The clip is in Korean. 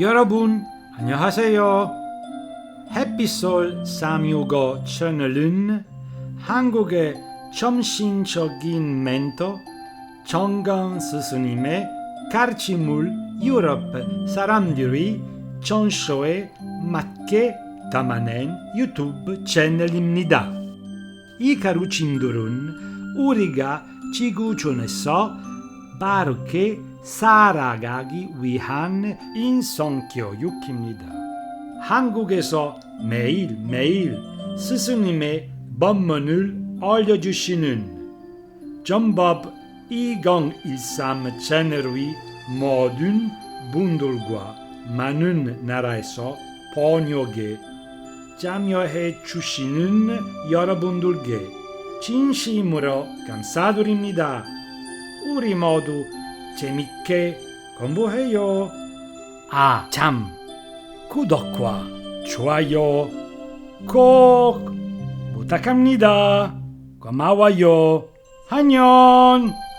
여러분, 안녕하세요. 햇빛솔 365 채널은 한국의 점신적인 멘토 정강 스승님의 가르침을 유럽 사람들이 전소에 맞게 담아낸 유튜브 채널입니다. 이 가르침들은 우리가 지구촌에서 바르게 살아가기 위한 인성교육입니다. 한국에서 매일매일 스승님의 법문을 알려주시는 전법 2013 채널의 모든 분들과 많은 나라에서 번역에 참여해 주시는 여러분들께 진심으로 감사드립니다. 우리 모두 재밌게 공부해요. 참, 구독과 좋아요 꼭 부탁합니다. 고마워요. 안녕.